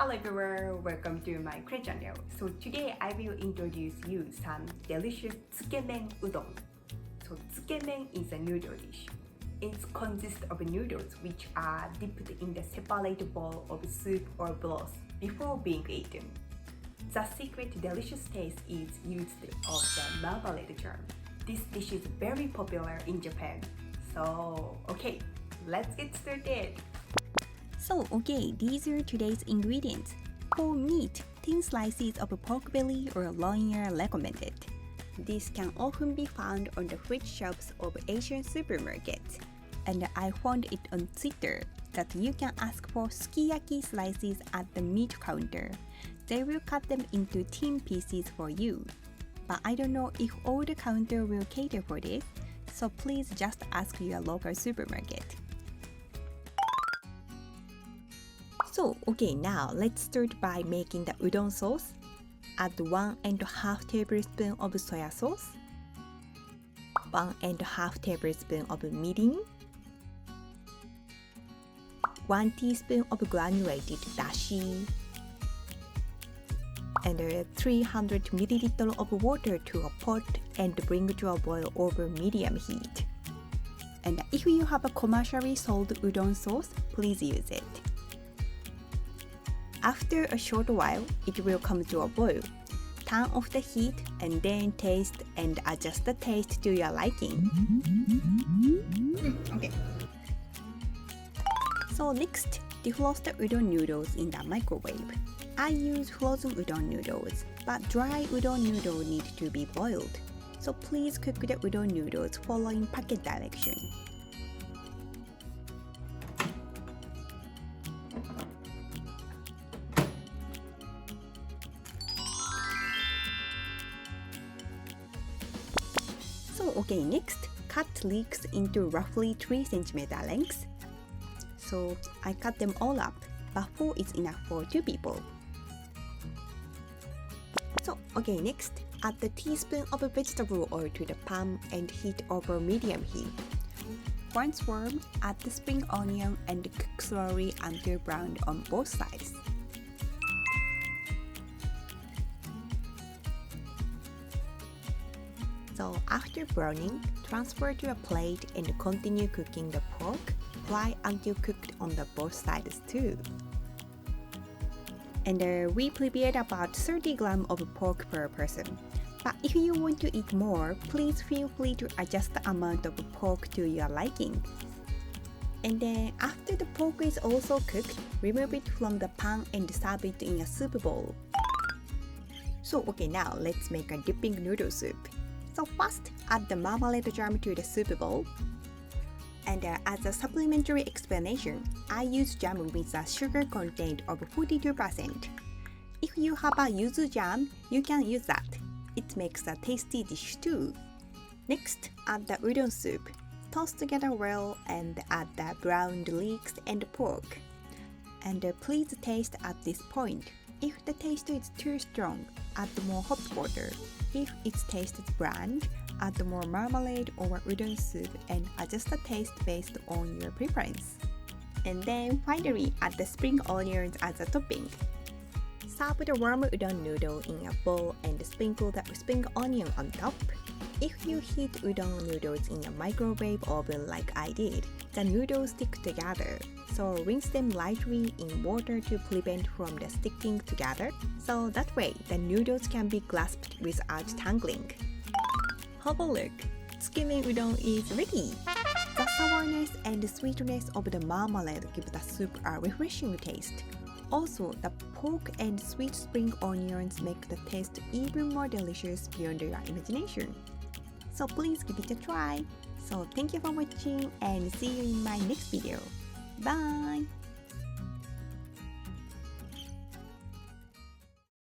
Hello everyone, welcome to my channel. So today I will introduce you some delicious Tsukemen Udon. So Tsukemen is a noodle dish. It consists of noodles which are dipped in the separate bowl of soup or broth before being eaten. The secret delicious taste is used of the Marmalade jam. This dish is very popular in Japan. So okay, let's get started. So okay, these are today's ingredients. For meat, thin slices of pork belly or loin are recommended. This can often be found on the fridge shelves of Asian supermarkets. And I found it on Twitter that you can ask for sukiyaki slices at the meat counter. They will cut them into thin pieces for you. But I don't know if all the counter will cater for this, so please just ask your local supermarket. So, okay, now let's start by making the udon sauce. Add 1.5 tablespoons of soya sauce, 1.5 tablespoons of mirin, 1 teaspoon of granulated dashi, and 300 ml of water to a pot and bring to a boil over medium heat. And if you have a commercially sold udon sauce, please use it. After a short while, it will come to a boil. Turn off the heat and then taste and adjust the taste to your liking. Okay. So next, defrost the udon noodles in the microwave. I use frozen udon noodles, but dry udon noodles need to be boiled. So please cook the udon noodles following packet direction. So okay, next, cut leeks into roughly 3 cm lengths. So I cut them all up, but 4 is enough for 2 people. So okay, next, add the teaspoon of vegetable oil to the pan and heat over medium heat. Once warm, add the spring onion and cook slowly until brown on both sides. So after browning, transfer to a plate and continue cooking the pork. Fry until cooked on the both sides too. And we prepared about 30 grams of pork per person. But if you want to eat more, please feel free to adjust the amount of pork to your liking. And then after the pork is also cooked, remove it from the pan and serve it in a soup bowl. So okay, now let's make a dipping noodle soup. So first, add the marmalade jam to the soup bowl. And as a supplementary explanation, I use jam with a sugar content of 42%. If you have a yuzu jam, you can use that. It makes a tasty dish too. Next, add the udon soup. Toss together well and add the browned leeks and pork. And please taste at this point. If the taste is too strong, add more hot water. If its taste is bland, add more marmalade or udon soup and adjust the taste based on your preference. And then finally, add the spring onions as a topping. Serve the warm udon noodle in a bowl and sprinkle the spring onion on top. If you heat udon noodles in a microwave oven like I did, the noodles stick together. So rinse them lightly in water to prevent from the sticking together. So that way, the noodles can be grasped without tangling. Have a look! Tsukemen Udon is ready! The sourness and sweetness of the marmalade give the soup a refreshing taste. Also, the pork and sweet spring onions make the taste even more delicious beyond your imagination. So please give it a try! So thank you for watching and see you in my next video. Bye!